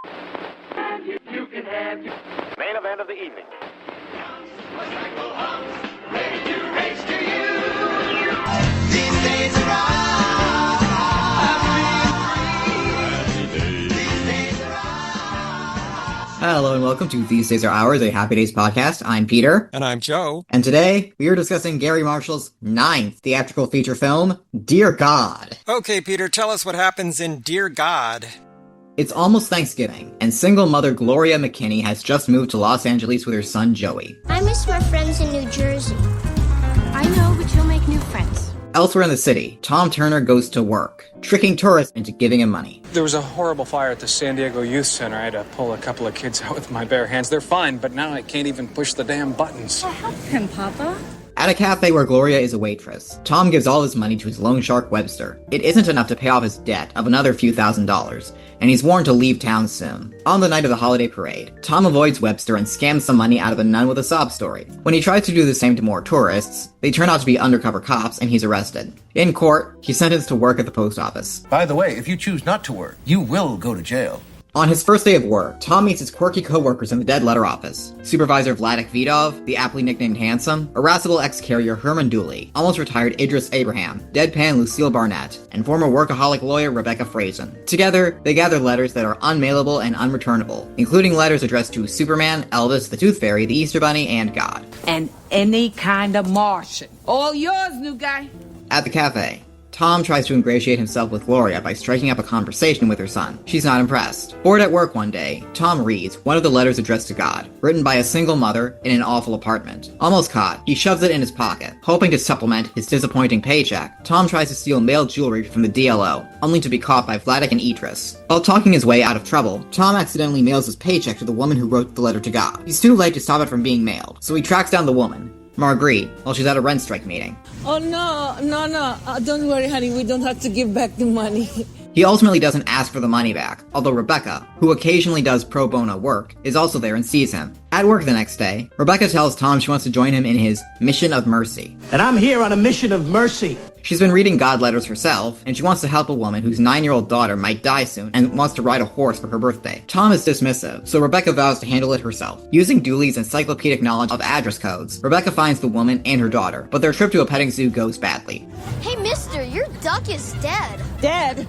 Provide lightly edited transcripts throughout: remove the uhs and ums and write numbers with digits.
Main event of the evening. Hello and welcome to These Days Are Ours, a Happy Days podcast. I'm Peter. And I'm Joe. And today, we are discussing Garry Marshall's 9th theatrical feature film, Dear God. Okay, Peter, tell us what happens in Dear God. It's almost Thanksgiving, and single mother Gloria McKinney has just moved to Los Angeles with her son Joey. I miss my friends in New Jersey. I know, but you'll make new friends. Elsewhere in the city, Tom Turner goes to work, tricking tourists into giving him money. There was a horrible fire at the San Diego Youth Center. I had to pull a couple of kids out with my bare hands. They're fine, but now I can't even push the damn buttons. Well, help him, Papa. At a cafe where Gloria is a waitress, Tom gives all his money to his loan shark Webster. It isn't enough to pay off his debt of another few $1,000s, and he's warned to leave town soon. On the night of the holiday parade, Tom avoids Webster and scams some money out of a nun with a sob story. When he tries to do the same to more tourists, they turn out to be undercover cops and he's arrested. In court, he's sentenced to work at the post office. By the way, if you choose not to work, you will go to jail. On his first day of work, Tom meets his quirky co-workers in the dead letter office. Supervisor Vladek Vidov, the aptly nicknamed Handsome, irascible ex-carrier Herman Dooley, almost retired Idris Abraham, deadpan Lucille Barnett, and former workaholic lawyer Rebecca Frazen. Together, they gather letters that are unmailable and unreturnable, including letters addressed to Superman, Elvis, the Tooth Fairy, the Easter Bunny, and God. And any kind of Martian. All yours, new guy. At the cafe, Tom tries to ingratiate himself with Gloria by striking up a conversation with her son. She's not impressed. Bored at work one day, Tom reads one of the letters addressed to God, written by a single mother in an awful apartment. Almost caught, he shoves it in his pocket. Hoping to supplement his disappointing paycheck, Tom tries to steal male jewelry from the DLO, only to be caught by Vladek and Idris. While talking his way out of trouble, Tom accidentally mails his paycheck to the woman who wrote the letter to God. He's too late to stop it from being mailed, so he tracks down the woman, Marguerite, while she's at a rent strike meeting. Oh, no. Don't worry, honey. We don't have to give back the money. He ultimately doesn't ask for the money back, although Rebecca, who occasionally does pro bono work, is also there and sees him. At work the next day, Rebecca tells Tom she wants to join him in his mission of mercy. And I'm here on a mission of mercy. She's been reading God letters herself, and she wants to help a woman whose 9-year-old daughter might die soon and wants to ride a horse for her birthday. Tom is dismissive, so Rebecca vows to handle it herself. Using Dooley's encyclopedic knowledge of address codes, Rebecca finds the woman and her daughter, but their trip to a petting zoo goes badly. Hey, mister, your duck is dead. Dead?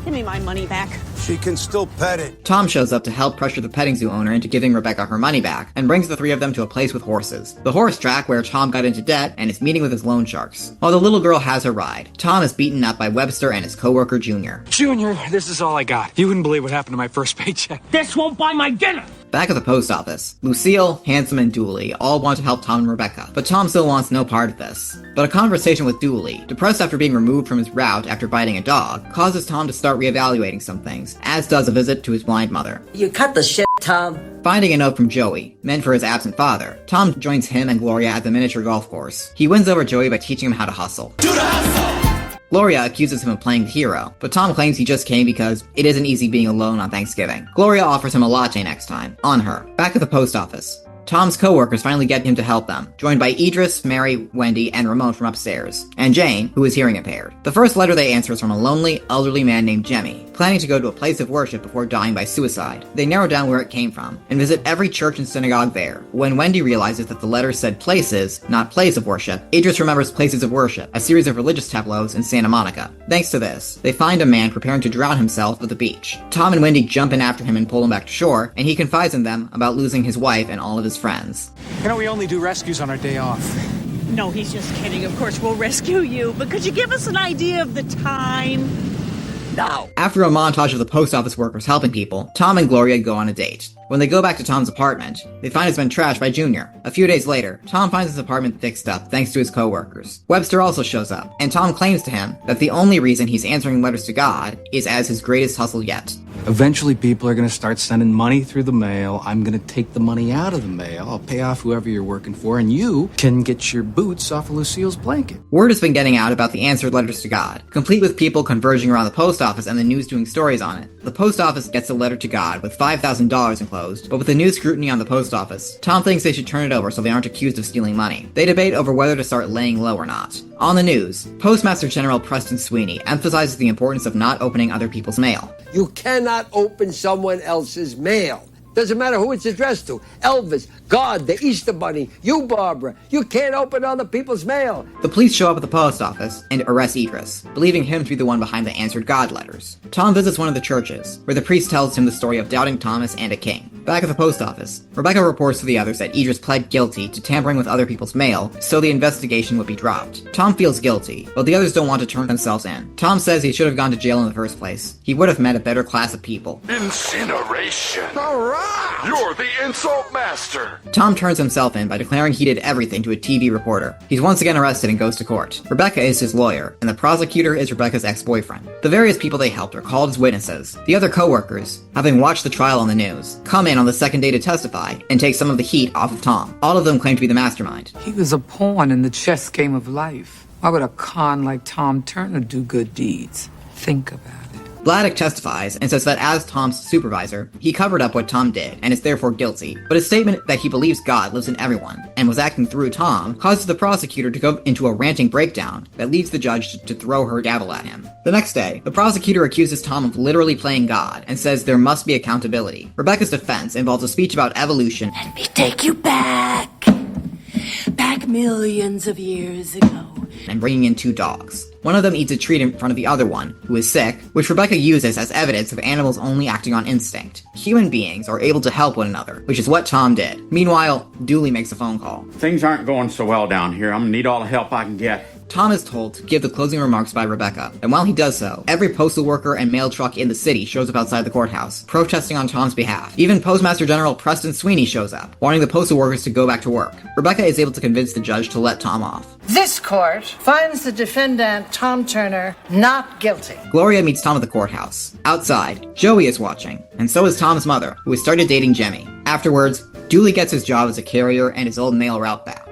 Give me my money back. She can still pet it. Tom shows up to help pressure the petting zoo owner into giving Rebecca her money back, and brings the three of them to a place with horses. The horse track where Tom got into debt and is meeting with his loan sharks. While the little girl has her ride, Tom is beaten up by Webster and his coworker Junior. Junior, this is all I got. You wouldn't believe what happened to my first paycheck. This won't buy my dinner. Back at the post office, Lucille, Handsome, and Dooley all want to help Tom and Rebecca, but Tom still wants no part of this. But a conversation with Dooley, depressed after being removed from his route after biting a dog, causes Tom to start reevaluating some things, as does a visit to his blind mother. You cut the shit, Tom. Finding a note from Joey, meant for his absent father, Tom joins him and Gloria at the miniature golf course. He wins over Joey by teaching him how to hustle. Gloria accuses him of playing the hero, but Tom claims he just came because it isn't easy being alone on Thanksgiving. Gloria offers him a latte next time, on her. Back at the post office, Tom's co-workers finally get him to help them, joined by Idris, Mary, Wendy, and Ramon from upstairs, and Jane, who is hearing impaired. The first letter they answer is from a lonely, elderly man named Jemmy, planning to go to a place of worship before dying by suicide. They narrow down where it came from, and visit every church and synagogue there. When Wendy realizes that the letter said places, not place of worship, Idris remembers Places of Worship, a series of religious tableaus in Santa Monica. Thanks to this, they find a man preparing to drown himself at the beach. Tom and Wendy jump in after him and pull him back to shore, and he confides in them about losing his wife and all of his friends. You know, we only do rescues on our day off. No, he's just kidding. Of course, we'll rescue you. But could you give us an idea of the time? No. After a montage of the post office workers helping people, Tom and Gloria go on a date. When they go back to Tom's apartment, they find it's been trashed by Junior. A few days later, Tom finds his apartment fixed up thanks to his co-workers. Webster also shows up, and Tom claims to him that the only reason he's answering letters to God is as his greatest hustle yet. Eventually, people are going to start sending money through the mail. I'm going to take the money out of the mail. I'll pay off whoever you're working for, and you can get your boots off of Lucille's blanket. Word has been getting out about the answered letters to God, complete with people converging around the post office and the news doing stories on it. The post office gets a letter to God with $5,000 enclosed, but with the new scrutiny on the post office, Tom thinks they should turn it over so they aren't accused of stealing money. They debate over whether to start laying low or not. On the news, Postmaster General Preston Sweeney emphasizes the importance of not opening other people's mail. You cannot open someone else's mail. Doesn't matter who it's addressed to. Elvis, God, the Easter Bunny, you, Barbara. You can't open other people's mail. The police show up at the post office and arrest Idris, believing him to be the one behind the answered God letters. Tom visits one of the churches, where the priest tells him the story of doubting Thomas and a king. Back at the post office, Rebecca reports to the others that Idris pled guilty to tampering with other people's mail, so the investigation would be dropped. Tom feels guilty, but the others don't want to turn themselves in. Tom says he should have gone to jail in the first place. He would have met a better class of people. Incineration. All right. You're the insult master. Tom turns himself in by declaring he did everything to a TV reporter. He's once again arrested and goes to court. Rebecca is his lawyer, and the prosecutor is Rebecca's ex-boyfriend. The various people they helped are called as witnesses. The other co-workers, having watched the trial on the news, come in on the second day to testify and take some of the heat off of Tom. All of them claim to be the mastermind. He was a pawn in the chess game of life. Why would a con like Tom Turner do good deeds? Think about it. Bladdock testifies and says that as Tom's supervisor, he covered up what Tom did and is therefore guilty. But his statement that he believes God lives in everyone and was acting through Tom causes the prosecutor to go into a ranting breakdown that leads the judge to throw her gavel at him. The next day, the prosecutor accuses Tom of literally playing God and says there must be accountability. Rebecca's defense involves a speech about evolution. Let me take you back millions of years ago. And bringing in 2 dogs. One of them eats a treat in front of the other one, who is sick, which Rebecca uses as evidence of animals only acting on instinct. Human beings are able to help one another, which is what Tom did. Meanwhile, Dooley makes a phone call. Things aren't going so well down here. I'm gonna need all the help I can get. Tom is told to give the closing remarks by Rebecca, and while he does so, every postal worker and mail truck in the city shows up outside the courthouse, protesting on Tom's behalf. Even Postmaster General Preston Sweeney shows up, wanting the postal workers to go back to work. Rebecca is able to convince the judge to let Tom off. This court finds the defendant, Tom Turner, not guilty. Gloria meets Tom at the courthouse. Outside, Joey is watching, and so is Tom's mother, who has started dating Jemmy. Afterwards, Dooley gets his job as a carrier and his old mail route back.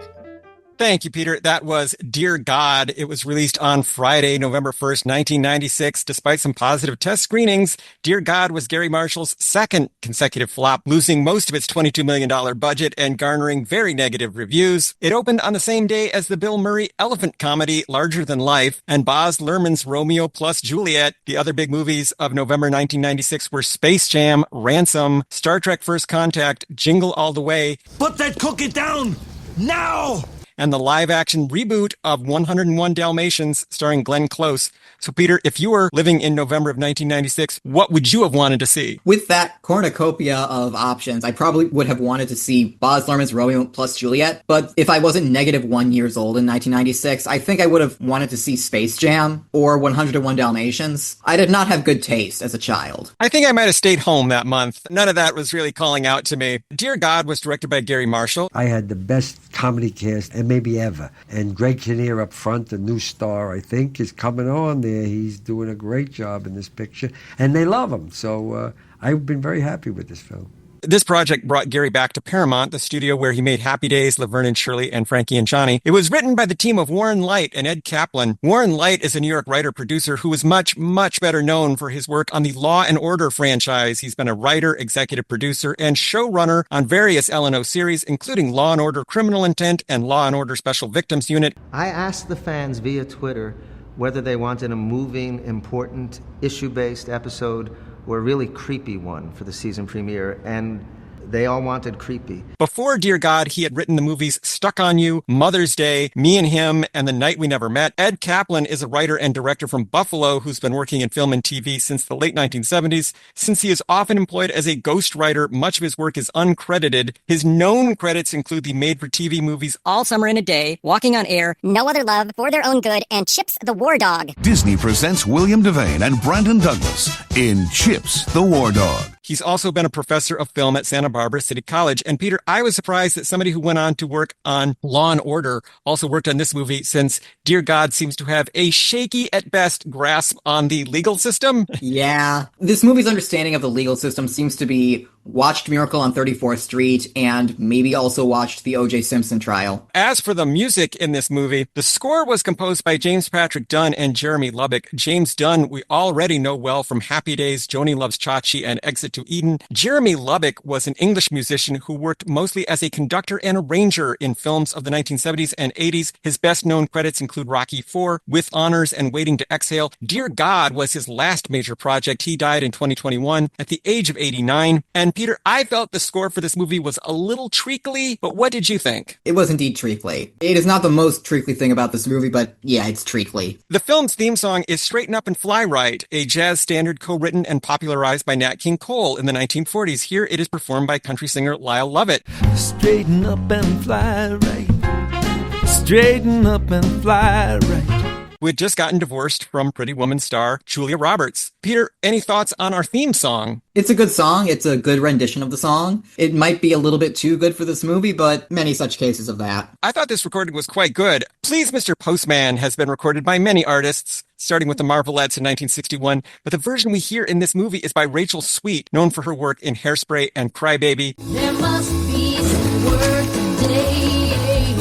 Thank you, Peter. That was Dear God. It was released on Friday, November 1st, 1996. Despite some positive test screenings, Dear God was Garry Marshall's second consecutive flop, losing most of its $22 million budget and garnering very negative reviews. It opened on the same day as the Bill Murray elephant comedy Larger Than Life and Baz Luhrmann's Romeo plus Juliet. The other big movies of November 1996 were Space Jam, Ransom, Star Trek First Contact, Jingle All the Way. Put that cookie down now! And the live-action reboot of 101 Dalmatians starring Glenn Close. So, Peter, if you were living in November of 1996, what would you have wanted to see? With that cornucopia of options, I probably would have wanted to see Baz Luhrmann's Romeo plus Juliet, but if I wasn't -1 years old in 1996, I think I would have wanted to see Space Jam or 101 Dalmatians. I did not have good taste as a child. I think I might have stayed home that month. None of that was really calling out to me. Dear God was directed by Garry Marshall. I had the best comedy cast and maybe ever. And Greg Kinnear up front, the new star, I think, is coming on there. He's doing a great job in this picture. And they love him. So I've been very happy with this film. This project brought Garry back to Paramount, the studio where he made Happy Days, Laverne and Shirley, and Frankie and Johnny. It was written by the team of Warren Leight and Ed Kaplan. Warren Leight is a New York writer-producer who is much, much better known for his work on the Law and Order franchise. He's been a writer, executive producer, and showrunner on various L&O series, including Law and Order Criminal Intent and Law and Order Special Victims Unit. I asked the fans via Twitter whether they wanted a moving, important, issue-based episode or a really creepy one for the season premiere, and they all wanted creepy. Before Dear God, he had written the movies Stuck on You, Mother's Day, Me and Him, and The Night We Never Met. Ed Kaplan is a writer and director from Buffalo who's been working in film and TV since the late 1970s. Since he is often employed as a ghostwriter, much of his work is uncredited. His known credits include the made-for-TV movies All Summer in a Day, Walking on Air, No Other Love, For Their Own Good, and Chips the War Dog. Disney presents William Devane and Brandon Douglas in Chips the War Dog. He's also been a professor of film at Santa Barbara City College. And Peter, I was surprised that somebody who went on to work on Law and Order also worked on this movie, since Dear God seems to have a shaky at best grasp on the legal system. Yeah. This movie's understanding of the legal system seems to be watched Miracle on 34th Street and maybe also watched the O.J. Simpson trial. As for the music in this movie, the score was composed by James Patrick Dunn and Jeremy Lubbock. James Dunn we already know well from Happy Days, Joni Loves Chachi, and Exit to Eden. Jeremy Lubbock was an English musician who worked mostly as a conductor and arranger in films of the 1970s and 80s. His best-known credits include Rocky IV, With Honors, and Waiting to Exhale. Dear God was his last major project. He died in 2021 at the age of 89. And Peter, I felt the score for this movie was a little treacly, but what did you think? It was indeed treacly. It is not the most treacly thing about this movie, but yeah, it's treacly. The film's theme song is Straighten Up and Fly Right, a jazz standard co-written and popularized by Nat King Cole in the 1940s. Here it is performed by country singer Lyle Lovett. Straighten up and fly right. Straighten up and fly right. Who had just gotten divorced from Pretty Woman star Julia Roberts. Peter, any thoughts on our theme song? It's a good song. It's a good rendition of the song. It might be a little bit too good for this movie, but many such cases of that. I thought this recording was quite good. Please, Mr. Postman has been recorded by many artists, starting with the Marvelettes in 1961, but the version we hear in this movie is by Rachel Sweet, known for her work in Hairspray and Crybaby. There must be some word today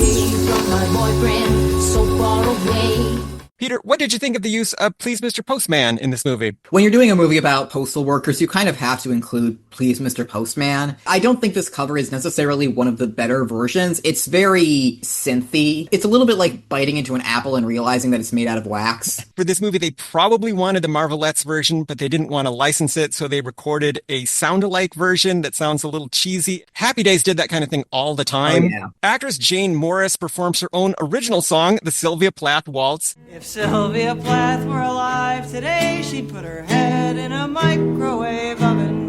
from my boyfriend so far away. Peter, what did you think of the use of Please Mr. Postman in this movie? When you're doing a movie about postal workers, you kind of have to include Please Mr. Postman. I don't think this cover is necessarily one of the better versions. It's very synthy. It's a little bit like biting into an apple and realizing that it's made out of wax. For this movie, they probably wanted the Marvelettes version, but they didn't want to license it, so they recorded a sound-alike version that sounds a little cheesy. Happy Days did that kind of thing all the time. Oh, yeah. Actress Jane Morris performs her own original song, the Sylvia Plath Waltz. If Sylvia Plath were alive today, she'd put her head in a microwave oven.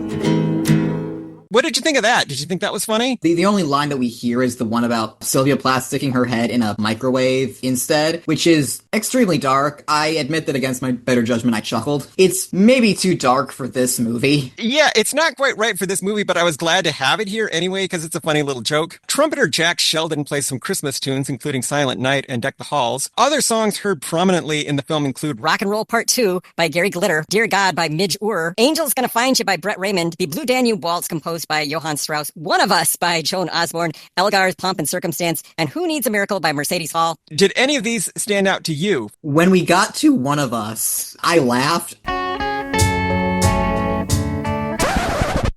What did you think of that? Did you think that was funny? The only line that we hear is the one about Sylvia Plath sticking her head in a microwave instead, which is extremely dark. I admit that against my better judgment, I chuckled. It's maybe too dark for this movie. Yeah, it's not quite right for this movie, but I was glad to have it here anyway because it's a funny little joke. Trumpeter Jack Sheldon plays some Christmas tunes, including Silent Night and Deck the Halls. Other songs heard prominently in the film include Rock and Roll Part 2 by Gary Glitter, Dear God by Midge Ure, Angel's Gonna Find You by Brett Raymond, The Blue Danube Waltz composed by Johann Strauss, One of Us by Joan Osborne, Elgar's Pomp and Circumstance, and Who Needs a Miracle by Mercedes Hall. Did any of these stand out to you? When we got to One of Us, I laughed.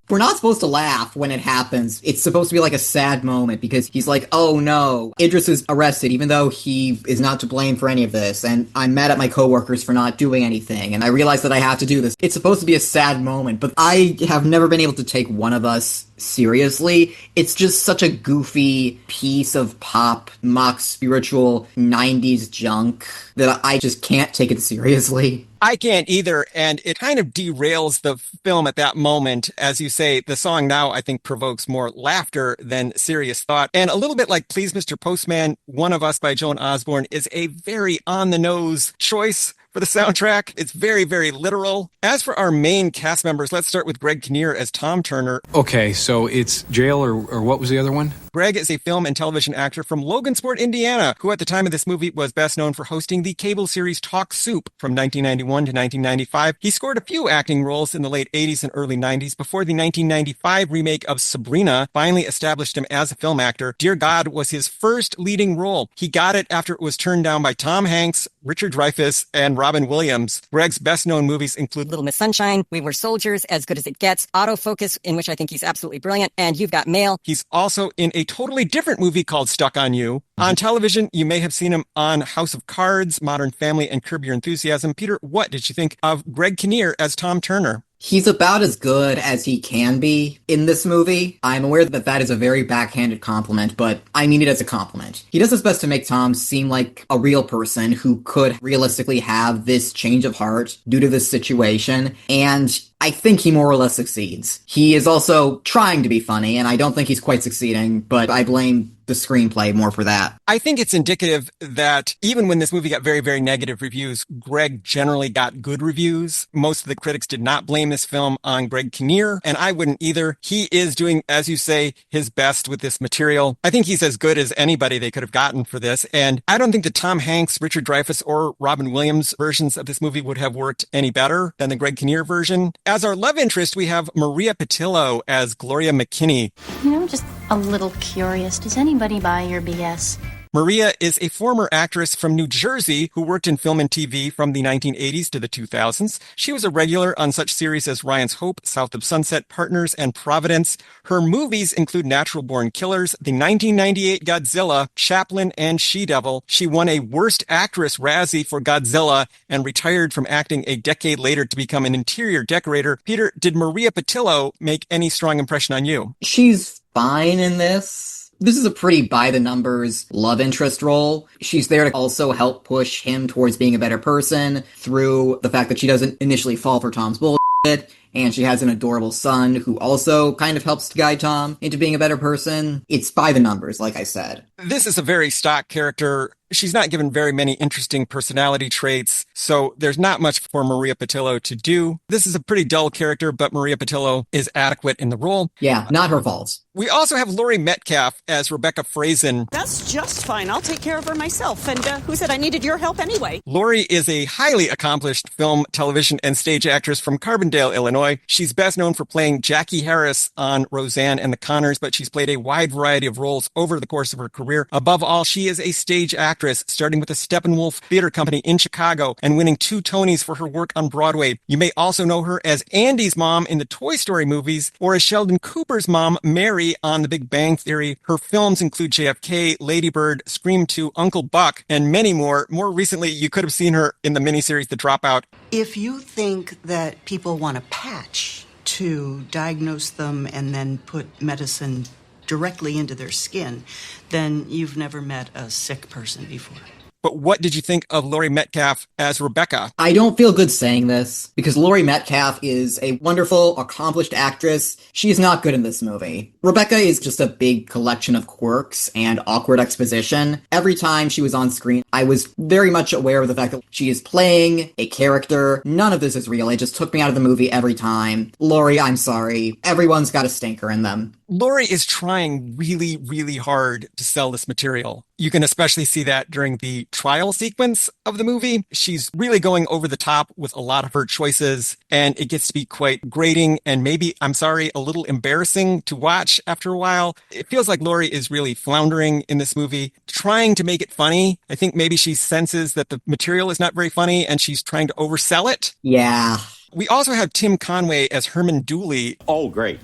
We're not supposed to laugh when it happens. It's supposed to be like a sad moment because he's like, oh no, Idris is arrested even though he is not to blame for any of this. And I'm mad at my coworkers for not doing anything. And I realize that I have to do this. It's supposed to be a sad moment, but I have never been able to take One of Us seriously. It's just such a goofy piece of pop, mock spiritual 90s junk that I just can't take it seriously. I can't either, and it kind of derails the film at that moment. As you say, the song now, I think, provokes more laughter than serious thought. And a little bit like Please Mr. Postman, One of Us by Joan Osborne is a very on-the-nose choice for the soundtrack. It's very, very literal. As for our main cast members, let's start with Greg Kinnear as Tom Turner. Okay, so it's Jail or what was the other one? Greg is a film and television actor from Logansport, Indiana, who at the time of this movie was best known for hosting the cable series Talk Soup from 1991 to 1995. He scored a few acting roles in the late 80s and early 90s before the 1995 remake of Sabrina finally established him as a film actor. Dear God was his first leading role. He got it after it was turned down by Tom Hanks, Richard Dreyfuss, and Robin Williams. Greg's best-known movies include Little Miss Sunshine, We Were Soldiers, As Good as It Gets, Autofocus, in which I think he's absolutely brilliant, and You've Got Mail. He's also in a totally different movie called Stuck on You. On television, you may have seen him on House of Cards, Modern Family, and Curb Your Enthusiasm. Peter, what did you think of Greg Kinnear as Tom Turner? He's about as good as he can be in this movie. I'm aware that that is a very backhanded compliment, but I mean it as a compliment. He does his best to make Tom seem like a real person who could realistically have this change of heart due to this situation, and I think he more or less succeeds. He is also trying to be funny, and I don't think he's quite succeeding, but I blame the screenplay more for that. I think it's indicative that even when this movie got very, very negative reviews, Greg generally got good reviews. Most of the critics did not blame this film on Greg Kinnear, and I wouldn't either. He is doing, as you say, his best with this material. I think he's as good as anybody they could have gotten for this, and I don't think the Tom Hanks, Richard Dreyfuss, or Robin Williams versions of this movie would have worked any better than the Greg Kinnear version. As our love interest, we have Maria Patillo as Gloria McKinney. I'm just a little curious. Does anybody buy your BS? Maria is a former actress from New Jersey who worked in film and TV from the 1980s to the 2000s. She was a regular on such series as Ryan's Hope, South of Sunset, Partners, and Providence. Her movies include Natural Born Killers, the 1998 Godzilla, Chaplin, and She-Devil. She won a Worst Actress Razzie for Godzilla and retired from acting a decade later to become an interior decorator. Peter, did Maria Patillo make any strong impression on you? She's fine in this. This is a pretty by-the-numbers love interest role. She's there to also help push him towards being a better person through the fact that she doesn't initially fall for Tom's bullshit, and she has an adorable son who also kind of helps to guide Tom into being a better person. It's by the numbers, like I said. This is a very stock character. She's not given very many interesting personality traits, so there's not much for Maria Patillo to do. This is a pretty dull character, but Maria Patillo is adequate in the role. Yeah, not her fault. We also have Laurie Metcalf as Rebecca Frazen. That's just fine. I'll take care of her myself. And who said I needed your help anyway? Laurie is a highly accomplished film, television, and stage actress from Carbondale, Illinois. She's best known for playing Jackie Harris on Roseanne and the Connors, but she's played a wide variety of roles over the course of her career. Above all, she is a stage actress, starting with the Steppenwolf Theater Company in Chicago and winning 2 Tonys for her work on Broadway. You may also know her as Andy's mom in the Toy Story movies or as Sheldon Cooper's mom, Mary, on The Big Bang Theory. Her films include JFK, Lady Bird, Scream 2, Uncle Buck, and many more. More recently, you could have seen her in the miniseries The Dropout. If you think that people want a patch to diagnose them and then put medicine directly into their skin, then you've never met a sick person before. But what did you think of Laurie Metcalf as Rebecca? I don't feel good saying this, because Laurie Metcalf is a wonderful, accomplished actress. She's not good in this movie. Rebecca is just a big collection of quirks and awkward exposition. Every time she was on screen, I was very much aware of the fact that she is playing a character. None of this is real. It just took me out of the movie every time. Laurie, I'm sorry. Everyone's got a stinker in them. Laurie is trying really, really hard to sell this material. You can especially see that during the trial sequence of the movie. She's really going over the top with a lot of her choices, and it gets to be quite grating and maybe, I'm sorry, a little embarrassing to watch after a while. It feels like Laurie is really floundering in this movie, trying to make it funny. I think maybe she senses that the material is not very funny and she's trying to oversell it. Yeah. We also have Tim Conway as Herman Dooley. Oh, great.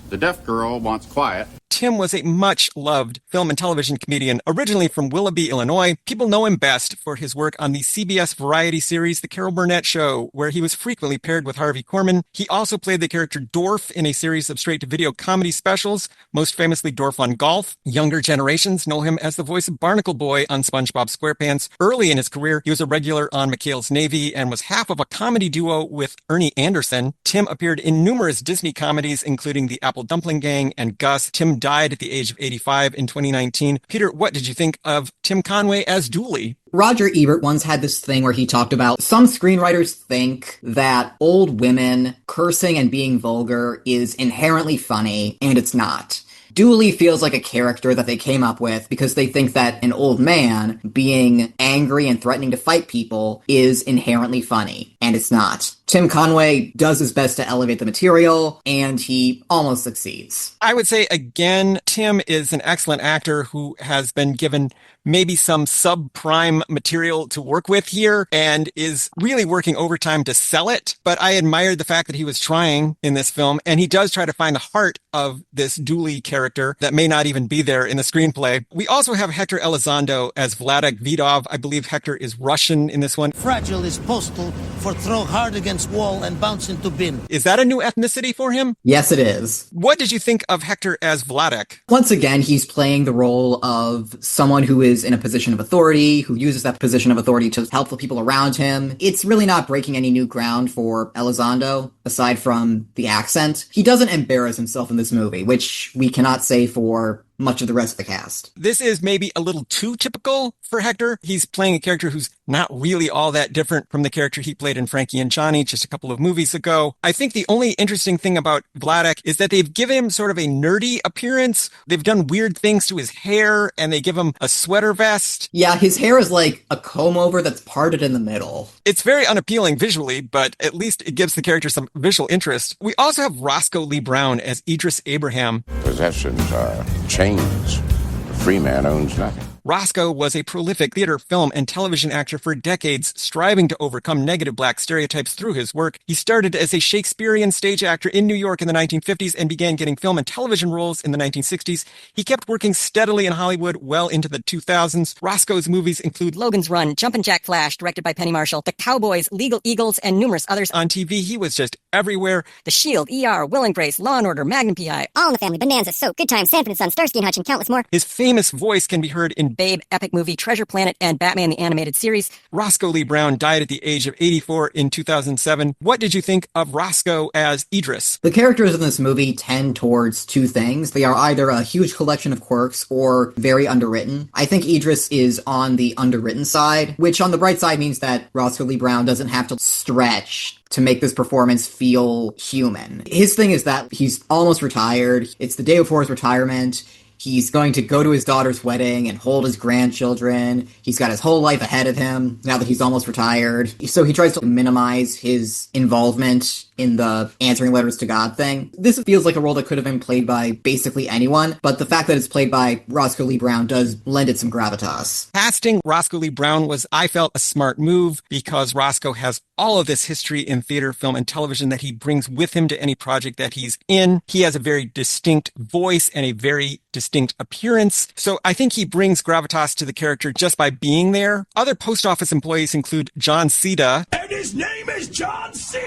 The deaf girl wants quiet. Tim was a much-loved film and television comedian, originally from Willoughby, Illinois. People know him best for his work on the CBS variety series The Carol Burnett Show, where he was frequently paired with Harvey Korman. He also played the character Dorf in a series of straight-to-video comedy specials, most famously Dorf on Golf. Younger generations know him as the voice of Barnacle Boy on SpongeBob SquarePants. Early in his career, he was a regular on McHale's Navy and was half of a comedy duo with Ernie Anderson. Tim appeared in numerous Disney comedies, including The Apple Dumpling Gang and Gus. Tim died at the age of 85 in 2019. Peter, what did you think of Tim Conway as Dooley? Roger Ebert once had this thing where he talked about some screenwriters think that old women cursing and being vulgar is inherently funny, and it's not. Dooley feels like a character that they came up with because they think that an old man being angry and threatening to fight people is inherently funny, and it's not. Tim Conway does his best to elevate the material, and he almost succeeds. I would say, again, Tim is an excellent actor who has been given maybe some subprime material to work with here and is really working overtime to sell it. But I admired the fact that he was trying in this film, and he does try to find the heart of this Dooley character that may not even be there in the screenplay. We also have Hector Elizondo as Vladek Vidov. I believe Hector is Russian in this one. Fragile is postal for throw hard against wall and bounce into bin. Is that a new ethnicity for him? Yes, it is. What did you think of Hector as Vladek? Once again, he's playing the role of someone who is in a position of authority, who uses that position of authority to help the people around him. It's really not breaking any new ground for Elizondo, aside from the accent. He doesn't embarrass himself in this movie, which we cannot say for much of the rest of the cast. This is maybe a little too typical for Hector. He's playing a character who's not really all that different from the character he played in Frankie and Johnny just a couple of movies ago. I think the only interesting thing about Vladek is that they've given him sort of a nerdy appearance. They've done weird things to his hair, and they give him a sweater vest. Yeah, his hair is like a comb-over that's parted in the middle. It's very unappealing visually, but at least it gives the character some visual interest. We also have Roscoe Lee Brown as Idris Abraham. Possessions are chains. A free man owns nothing. Roscoe was a prolific theater, film, and television actor for decades, striving to overcome negative black stereotypes through his work. He started as a Shakespearean stage actor in New York in the 1950s and began getting film and television roles in the 1960s. He kept working steadily in Hollywood well into the 2000s. Roscoe's movies include Logan's Run, Jumpin' Jack Flash, directed by Penny Marshall, The Cowboys, Legal Eagles, and numerous others. On TV, he was just everywhere. The Shield, ER, Will and Grace, Law and Order, Magnum PI, All in the Family, Bonanza, Soap, Good Times, Sanford and Son, Starsky and Hutch, and countless more. His famous voice can be heard in Babe, epic movie, Treasure Planet, and Batman the Animated Series. Roscoe Lee Brown died at the age of 84 in 2007. What did you think of Roscoe as Idris? The characters in this movie tend towards two things. They are either a huge collection of quirks or very underwritten. I think Idris is on the underwritten side, which on the bright side means that Roscoe Lee Brown doesn't have to stretch to make this performance feel human. His thing is that he's almost retired. It's the day before his retirement. He's going to go to his daughter's wedding and hold his grandchildren. He's got his whole life ahead of him now that he's almost retired. So he tries to minimize his involvement in the answering letters to God thing. This feels like a role that could have been played by basically anyone, but the fact that it's played by Roscoe Lee Brown does lend it some gravitas. Casting Roscoe Lee Brown was, I felt, a smart move because Roscoe has all of this history in theater, film, and television that he brings with him to any project that he's in. He has a very distinct voice and a very distinct appearance. So I think he brings gravitas to the character just by being there. Other post office employees include John Cena. And his name is John C.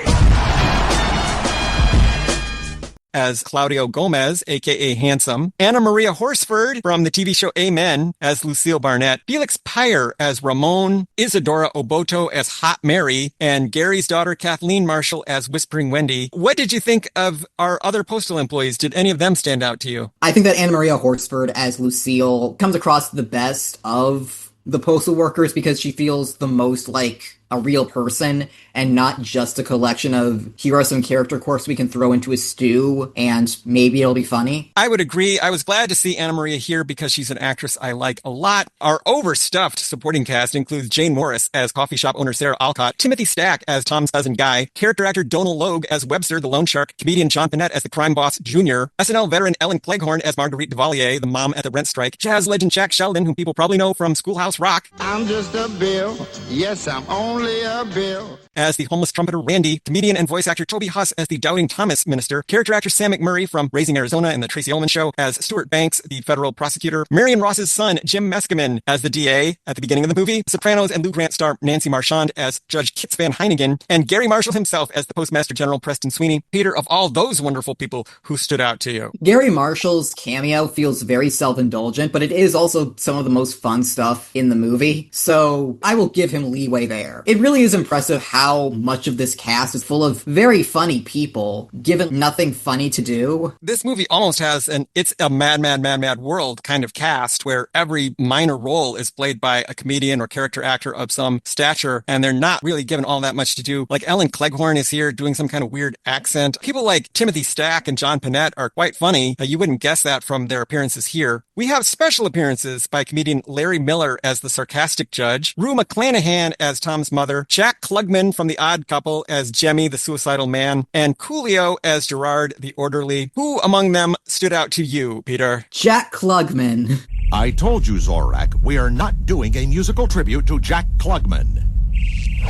As Claudio Gomez, aka Handsome, Anna Maria Horsford from the TV show Amen as Lucille Barnett, Felix Pyre as Ramon, Isadora Oboto as Hot Mary, and Gary's daughter Kathleen Marshall as Whispering Wendy. What did you think of our other postal employees? Did any of them stand out to you? I think that Anna Maria Horsford as Lucille comes across the best of the postal workers because she feels the most like a real person and not just a collection of here are some character quirks we can throw into a stew and maybe it'll be funny. I would agree. I was glad to see Anna Maria here because she's an actress I like a lot. Our overstuffed supporting cast includes Jane Morris as coffee shop owner Sarah Alcott, Timothy Stack as Tom's cousin Guy, character actor Donal Logue as Webster the loan shark, comedian John Panette as the crime boss Junior, SNL veteran Ellen Cleghorn as Marguerite Duvalier, the mom at the rent strike, jazz legend Jack Sheldon, whom people probably know from Schoolhouse Rock. I'm just a bill. Yes, I'm only a bill. As the homeless trumpeter Randy, comedian and voice actor Toby Huss as the Doubting Thomas minister, character actor Sam McMurray from Raising Arizona and the Tracy Ullman Show as Stuart Banks, the federal prosecutor, Marion Ross's son Jim Meskimen as the DA at the beginning of the movie, Sopranos and Lou Grant star Nancy Marchand as Judge Kits Van Heinigen, and Garry Marshall himself as the Postmaster General Preston Sweeney. Peter, of all those wonderful people, who stood out to you? Garry Marshall's cameo feels very self-indulgent, but it is also some of the most fun stuff in the movie, so I will give him leeway there. It really is impressive how much of this cast is full of very funny people, given nothing funny to do. This movie almost has it's a mad world kind of cast where every minor role is played by a comedian or character actor of some stature, and they're not really given all that much to do. Like Ellen Cleghorn is here doing some kind of weird accent. People like Timothy Stack and John Panette are quite funny. You wouldn't guess that from their appearances here. We have special appearances by comedian Larry Miller as the sarcastic judge, Rue McClanahan as Tom's mother, Jack Klugman from The Odd Couple as Jemmy, the suicidal man, and Coolio as Gerard, the orderly. Who among them stood out to you, Peter? Jack Klugman. I told you, Zorak, we are not doing a musical tribute to Jack Klugman.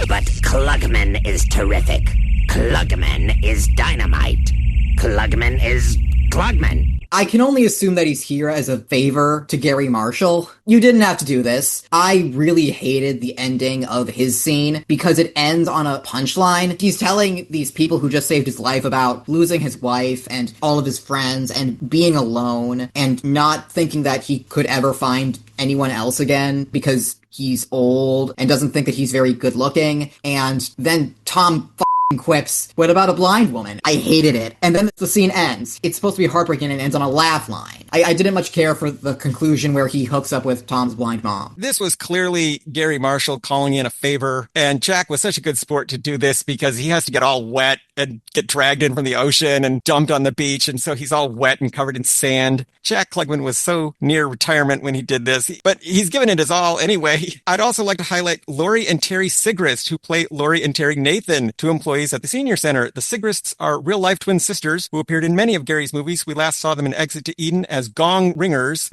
But Klugman is terrific. Klugman is dynamite. Klugman is Klugman. I can only assume that he's here as a favor to Garry Marshall. You didn't have to do this. I really hated the ending of his scene because it ends on a punchline. He's telling these people who just saved his life about losing his wife and all of his friends and being alone and not thinking that he could ever find anyone else again because he's old and doesn't think that he's very good looking. And then Tom quips, what about a blind woman? I hated it. And then the scene ends. It's supposed to be heartbreaking and it ends on a laugh line. I didn't much care for the conclusion where he hooks up with Tom's blind mom. This was clearly Garry Marshall calling in a favor, and Jack was such a good sport to do this because he has to get all wet and get dragged in from the ocean and dumped on the beach, and so he's all wet and covered in sand. Jack Klugman was so near retirement when he did this, but he's given it his all anyway. I'd also like to highlight Lori and Terry Sigrist, who play Lori and Terry Nathan, two employees at the Senior Center. The Sigrists are real-life twin sisters who appeared in many of Gary's movies. We last saw them in Exit to Eden as Gong Ringers.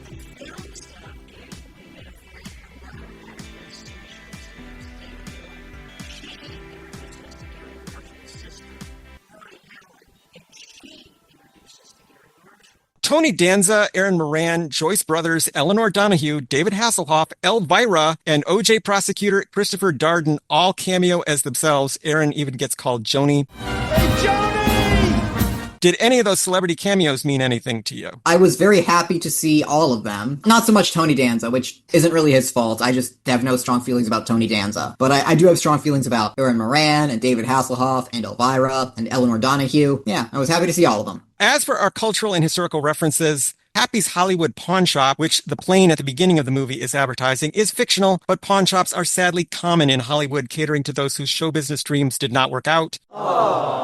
Tony Danza, Aaron Moran, Joyce Brothers, Eleanor Donahue, David Hasselhoff, Elvira, and OJ prosecutor Christopher Darden all cameo as themselves. Aaron even gets called Joni. Hey, Joni! Did any of those celebrity cameos mean anything to you? I was very happy to see all of them. Not so much Tony Danza, which isn't really his fault. I just have no strong feelings about Tony Danza. But I do have strong feelings about Aaron Moran and David Hasselhoff and Elvira and Eleanor Donahue. Yeah, I was happy to see all of them. As for our cultural and historical references, Happy's Hollywood Pawn Shop, which the plane at the beginning of the movie is advertising, is fictional, but pawn shops are sadly common in Hollywood, catering to those whose show business dreams did not work out. Aww.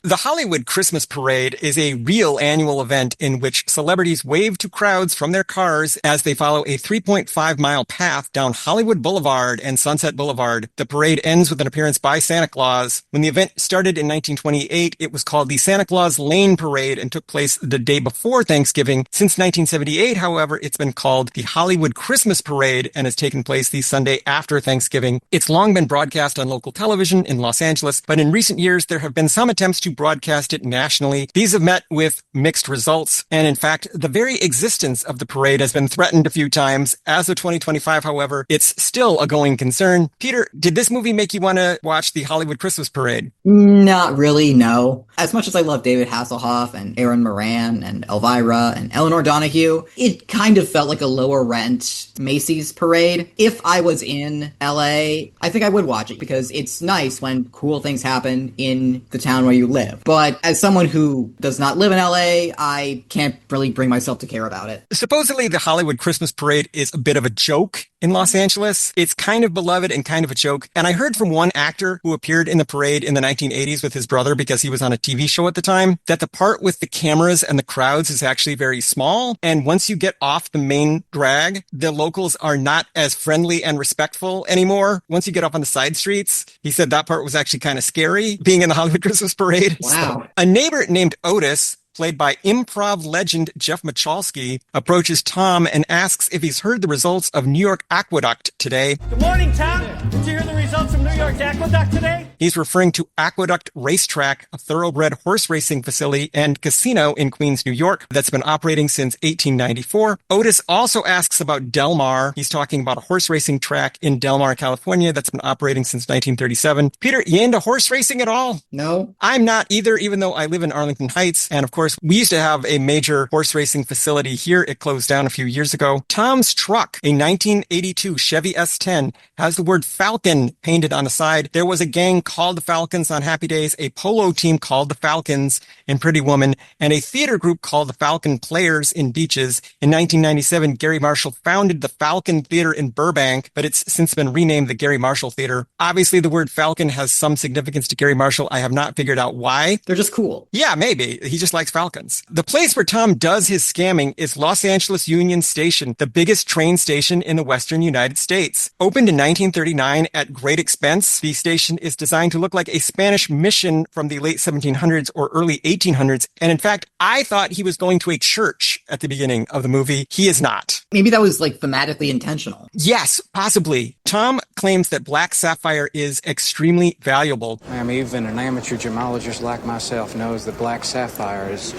The Hollywood Christmas Parade is a real annual event in which celebrities wave to crowds from their cars as they follow a 3.5-mile path down Hollywood Boulevard and Sunset Boulevard. The parade ends with an appearance by Santa Claus. When the event started in 1928, it was called the Santa Claus Lane Parade and took place the day before Thanksgiving. Since 1978, however, it's been called the Hollywood Christmas Parade and has taken place the Sunday after Thanksgiving. It's long been broadcast on local television in Los Angeles, but in recent years, there have been some attempts to broadcast it nationally. These have met with mixed results, and in fact, the very existence of the parade has been threatened a few times. As of 2025, however, it's still a going concern. Peter, did this movie make you want to watch the Hollywood Christmas Parade? Not really, no. As much as I love David Hasselhoff and Aaron Moran and Elvira and Eleanor Donahue, it kind of felt like a lower rent Macy's parade. If I was in LA, I think I would watch it because it's nice when cool things happen in the town where you live. But as someone who does not live in LA, I can't really bring myself to care about it. Supposedly, the Hollywood Christmas Parade is a bit of a joke in Los Angeles. It's kind of beloved and kind of a joke. And I heard from one actor who appeared in the parade in the 1980s with his brother because he was on a TV show at the time, that the part with the cameras and the crowds is actually very small. And once you get off the main drag, the locals are not as friendly and respectful anymore. Once you get off on the side streets, he said that part was actually kind of scary, being in the Hollywood Christmas Parade. Wow. So, a neighbor named Otis, played by improv legend Jeff Michalski, approaches Tom and asks if he's heard the results of New York Aqueduct today. Good morning, Tom. Did you hear the results of New York Aqueduct today? He's referring to Aqueduct Racetrack, a thoroughbred horse racing facility and casino in Queens, New York, that's been operating since 1894. Otis also asks about Del Mar. He's talking about a horse racing track in Del Mar, California, that's been operating since 1937. Peter, you into horse racing at all? No. I'm not either, even though I live in Arlington Heights. And of course, we used to have a major horse racing facility here. It closed down a few years ago. Tom's truck, a 1982 Chevy S10, has the word Falcon painted on the side. There was a gang called the Falcons on Happy Days, a polo team called the Falcons in Pretty Woman, and a theater group called the Falcon Players in Beaches. In 1997, Garry Marshall founded the Falcon Theater in Burbank, but it's since been renamed the Garry Marshall Theater. Obviously, the word Falcon has some significance to Garry Marshall. I have not figured out why. They're just cool. Yeah, maybe. He just likes Falcons. The place where Tom does his scamming is Los Angeles Union Station, the biggest train station in the western United States. Opened in 1939 at great expense, the station is designed to look like a Spanish mission from the late 1700s or early 1800s. And in fact, I thought he was going to a church at the beginning of the movie. He is not. Maybe that was like thematically intentional. Yes, possibly. Tom claims that black sapphire is extremely valuable. Even an amateur gemologist like myself knows that black sapphire is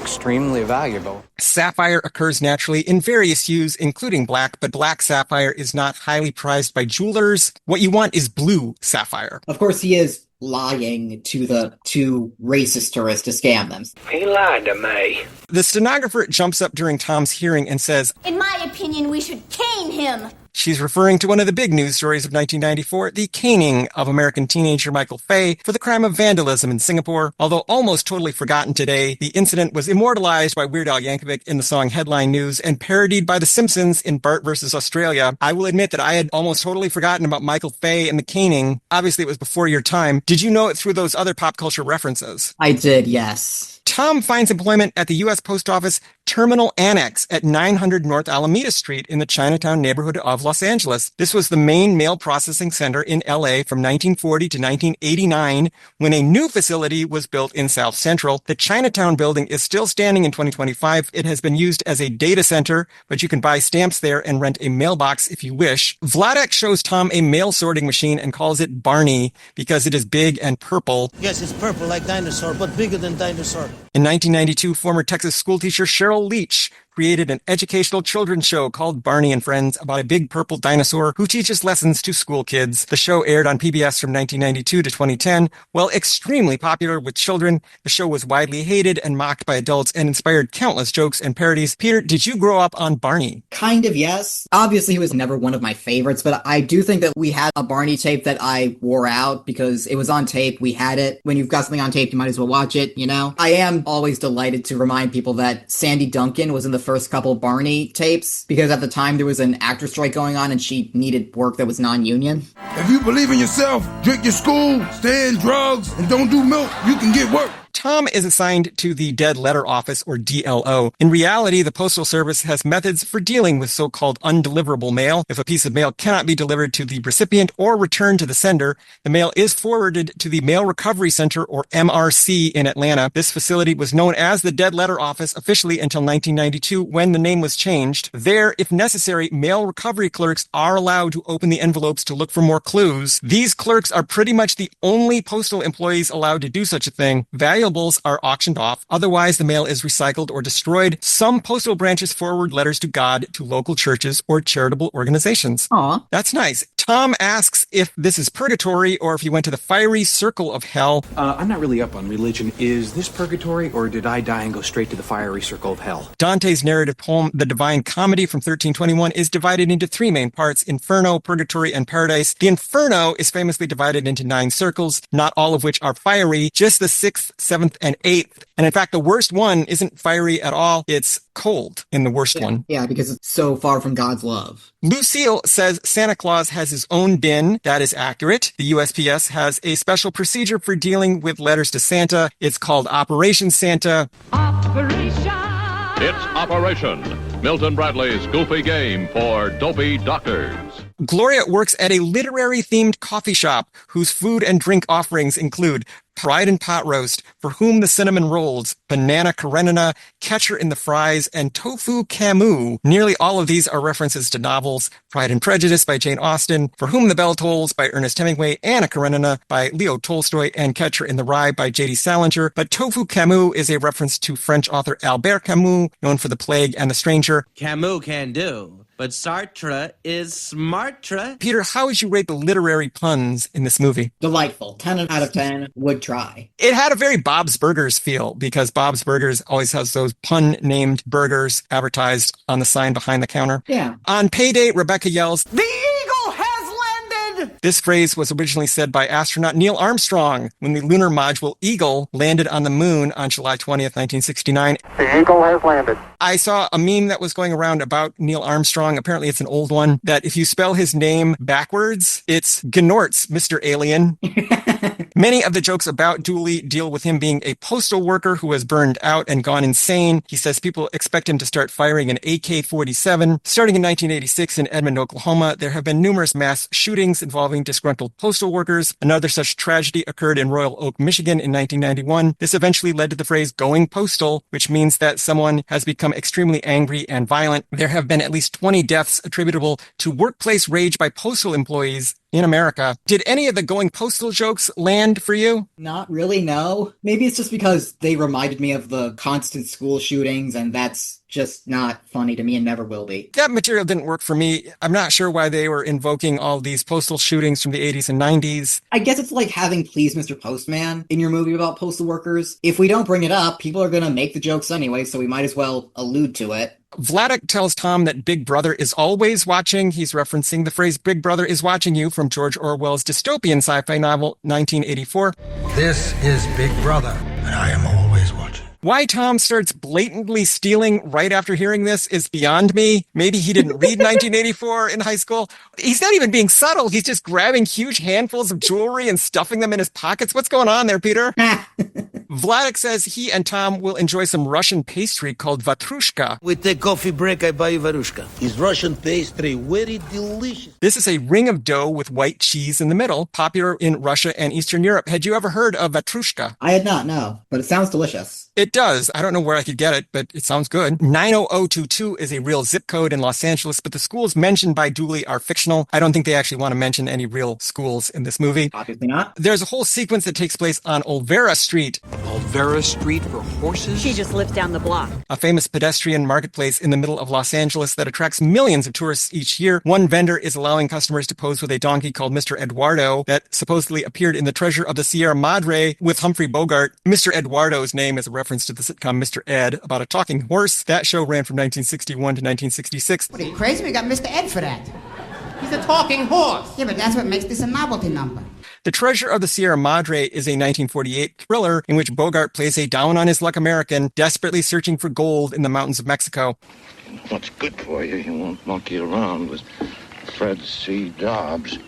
extremely valuable. Sapphire occurs naturally in various hues, including black, but black sapphire is not highly prized by jewelers. What you want is blue sapphire. Of course, he is lying to the two racist tourists to scam them. He lied to me. The stenographer jumps up during Tom's hearing and says, In my opinion, we should cane him. She's referring to one of the big news stories of 1994, the caning of American teenager Michael Fay for the crime of vandalism in Singapore. Although almost totally forgotten today, the incident was immortalized by Weird Al Yankovic in the song Headline News and parodied by The Simpsons in Bart vs. Australia. I will admit that I had almost totally forgotten about Michael Fay and the caning. Obviously, it was before your time. Did you know it through those other pop culture references? I did, yes. Tom finds employment at the U.S. Post Office Terminal Annex at 900 North Alameda Street in the Chinatown neighborhood of Los Angeles. This was the main mail processing center in LA from 1940 to 1989 when a new facility was built in South Central. The Chinatown building is still standing in 2025. It has been used as a data center, but you can buy stamps there and rent a mailbox if you wish. Vladek shows Tom a mail sorting machine and calls it Barney because it is big and purple. Yes, it's purple like dinosaur, but bigger than dinosaur. In 1992, former Texas schoolteacher Cheryl Leach created an educational children's show called Barney and Friends about a big purple dinosaur who teaches lessons to school kids. The show aired on PBS from 1992 to 2010. While extremely popular with children, the show was widely hated and mocked by adults and inspired countless jokes and parodies. Peter, did you grow up on Barney? Kind of, yes. Obviously, he was never one of my favorites, but I do think that we had a Barney tape that I wore out because it was on tape. We had it. When you've got something on tape, you might as well watch it, you know? I am always delighted to remind people that Sandy Duncan was in the first couple Barney tapes because at the time there was an actor strike going on and she needed work that was non-union. If you believe in yourself, drink your school, stay in drugs, and don't do milk, you can get work. Tom is assigned to the Dead Letter Office, or DLO. In reality, the Postal Service has methods for dealing with so-called undeliverable mail. If a piece of mail cannot be delivered to the recipient or returned to the sender, the mail is forwarded to the Mail Recovery Center, or MRC, in Atlanta. This facility was known as the Dead Letter Office officially until 1992, when the name was changed. There, if necessary, mail recovery clerks are allowed to open the envelopes to look for more clues. These clerks are pretty much the only postal employees allowed to do such a thing. Valuables are auctioned off. Otherwise, the mail is recycled or destroyed. Some postal branches forward letters to God to local churches or charitable organizations. Aw. That's nice. Tom asks if this is purgatory or if he went to the fiery circle of hell. I'm not really up on religion. Is this purgatory, or did I die and go straight to the fiery circle of hell? Dante's narrative poem, The Divine Comedy from 1321, is divided into three main parts: Inferno, Purgatory, and Paradise. The Inferno is famously divided into 9 circles, not all of which are fiery, just the 6th, 7th, and 8th. And in fact, the worst one isn't fiery at all. It's cold in the worst one. Yeah, because it's so far from God's love. Lucille says Santa Claus has his own bin. That is accurate. The USPS has a special procedure for dealing with letters to Santa. It's called Operation Santa. It's Operation, Milton Bradley's goofy game for dopey doctors. Gloria works at a literary-themed coffee shop whose food and drink offerings include Pride and Pot Roast, For Whom the Cinnamon Rolls, Banana Karenina, Catcher in the Fries, and Tofu Camus. Nearly all of these are references to novels: Pride and Prejudice by Jane Austen, For Whom the Bell Tolls by Ernest Hemingway, Anna Karenina by Leo Tolstoy, and Catcher in the Rye by J.D. Salinger. But Tofu Camus is a reference to French author Albert Camus, known for The Plague and The Stranger. Camus can do, but Sartre is smartre. Peter, how would you rate the literary puns in this movie? Delightful. 10 out of 10. Would try. It had a very Bob's Burgers feel because Bob's Burgers always has those pun-named burgers advertised on the sign behind the counter. Yeah. On payday, Rebecca yells, "The eagle has landed!" This phrase was originally said by astronaut Neil Armstrong when the lunar module Eagle landed on the moon on July 20th, 1969. The eagle has landed. I saw a meme that was going around about Neil Armstrong. Apparently it's an old one, that if you spell his name backwards, it's Gnorts, Mr. Alien. Many of the jokes about Dooley deal with him being a postal worker who has burned out and gone insane. He says people expect him to start firing an AK-47. Starting in 1986 in Edmond, Oklahoma, there have been numerous mass shootings involving disgruntled postal workers. Another such tragedy occurred in Royal Oak, Michigan in 1991. This eventually led to the phrase going postal, which means that someone has become extremely angry and violent. There have been at least 20 deaths attributable to workplace rage by postal employees in America. Did any of the going postal jokes land for you? Not really, no. Maybe it's just because they reminded me of the constant school shootings, and that's just not funny to me and never will be. That material didn't work for me. I'm not sure why they were invoking all these postal shootings from the 80s and 90s. I guess it's like having Please Mr. Postman in your movie about postal workers. If we don't bring it up, people are going to make the jokes anyway, so we might as well allude to it. Vladek tells Tom that Big Brother is always watching. He's referencing the phrase Big Brother is watching you from George Orwell's dystopian sci-fi novel 1984. This is Big Brother, and I am always watching. Why Tom starts blatantly stealing right after hearing this is beyond me. Maybe he didn't read 1984 in high school. He's not even being subtle. He's just grabbing huge handfuls of jewelry and stuffing them in his pockets. What's going on there, Peter? Vladek says he and Tom will enjoy some Russian pastry called vatrushka. We take coffee break, I buy you varushka. It's Russian pastry, very delicious. This is a ring of dough with white cheese in the middle, popular in Russia and Eastern Europe. Had you ever heard of vatrushka? I had not, no, but it sounds delicious. It does. I don't know where I could get it, but it sounds good. 90022 is a real zip code in Los Angeles, but the schools mentioned by Dooley are fictional. I don't think they actually want to mention any real schools in this movie. Obviously not. There's a whole sequence that takes place on Olvera Street. Olvera Street for horses? She just lives down the block. A famous pedestrian marketplace in the middle of Los Angeles that attracts millions of tourists each year. One vendor is allowing customers to pose with a donkey called Mr. Eduardo that supposedly appeared in The Treasure of the Sierra Madre with Humphrey Bogart. Mr. Eduardo's name is a reference to the sitcom Mr. Ed about a talking horse. That show ran from 1961 to 1966. What, are you crazy? We got Mr. Ed for that. He's a talking horse. Yeah, but that's what makes this a novelty number. The Treasure of the Sierra Madre is a 1948 thriller in which Bogart plays a down-on-his-luck American desperately searching for gold in the mountains of Mexico. What's good for you, you won't monkey around with Fred C. Dobbs.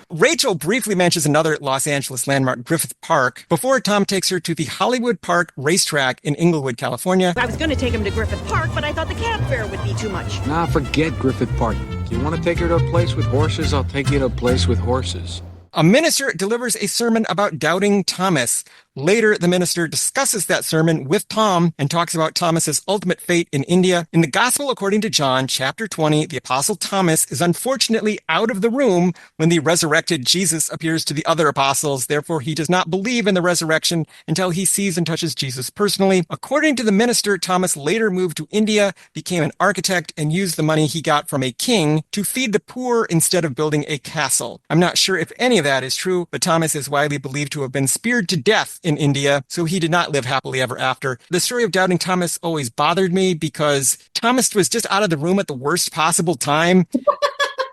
Rachel briefly mentions another Los Angeles landmark, Griffith Park, before Tom takes her to the Hollywood Park racetrack in Inglewood, California. I was going to take him to Griffith Park, but I thought the cab fare would be too much. Nah, forget Griffith Park. Do you want to take her to a place with horses? I'll take you to a place with horses. A minister delivers a sermon about doubting Thomas. Later, the minister discusses that sermon with Tom and talks about Thomas's ultimate fate in India. In the Gospel according to John, chapter 20, the apostle Thomas is unfortunately out of the room when the resurrected Jesus appears to the other apostles. Therefore, he does not believe in the resurrection until he sees and touches Jesus personally. According to the minister, Thomas later moved to India, became an architect, and used the money he got from a king to feed the poor instead of building a castle. I'm not sure if any of that is true, but Thomas is widely believed to have been speared to death in India, so he did not live happily ever after. The story of doubting Thomas always bothered me because Thomas was just out of the room at the worst possible time.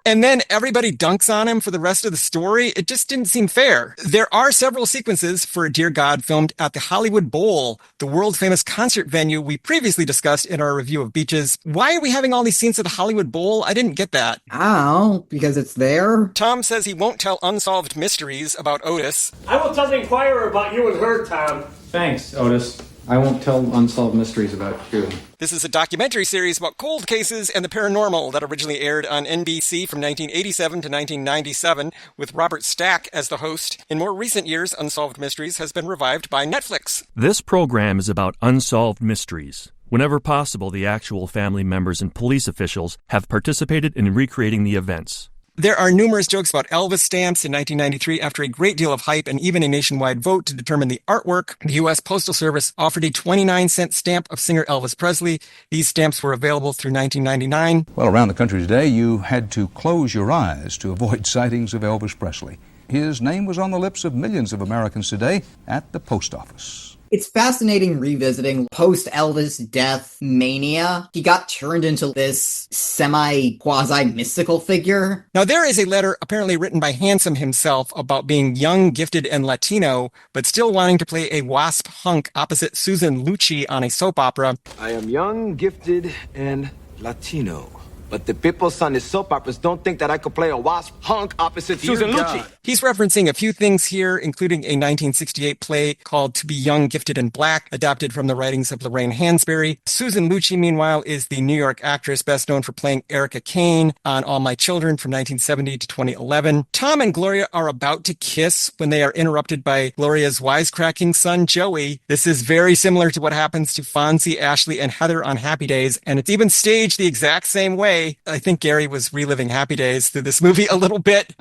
And then everybody dunks on him for the rest of the story. It just didn't seem fair. There are several sequences for Dear God filmed at the Hollywood Bowl, the world-famous concert venue we previously discussed in our review of Beaches. Why are we having all these scenes at the Hollywood Bowl? I didn't get that. Oh, because it's there? Tom says he won't tell unsolved mysteries about Otis. I will tell the Inquirer about you and her, Tom. Thanks, Otis. I won't tell unsolved mysteries about you. This is a documentary series about cold cases and the paranormal that originally aired on NBC from 1987 to 1997 with Robert Stack as the host. In more recent years, Unsolved Mysteries has been revived by Netflix. This program is about unsolved mysteries. Whenever possible, the actual family members and police officials have participated in recreating the events. There are numerous jokes about Elvis stamps in 1993. After a great deal of hype and even a nationwide vote to determine the artwork, the U.S. Postal Service offered a 29-cent stamp of singer Elvis Presley. These stamps were available through 1999. Well, around the country today, you had to close your eyes to avoid sightings of Elvis Presley. His name was on the lips of millions of Americans today at the post office. It's fascinating revisiting post-Elvis death mania. He got turned into this semi-quasi-mystical figure. Now, there is a letter apparently written by Handsome himself about being young, gifted, and Latino, but still wanting to play a wasp hunk opposite Susan Lucci on a soap opera. I am young, gifted, and Latino. But the people on the soap operas don't think that I could play a wasp hunk opposite Susan Lucci. He's referencing a few things here, including a 1968 play called To Be Young, Gifted, and Black, adapted from the writings of Lorraine Hansberry. Susan Lucci, meanwhile, is the New York actress best known for playing Erica Kane on All My Children from 1970 to 2011. Tom and Gloria are about to kiss when they are interrupted by Gloria's wisecracking son, Joey. This is very similar to what happens to Fonzie, Ashley, and Heather on Happy Days, and it's even staged the exact same way. I think Gary was reliving Happy Days through this movie a little bit.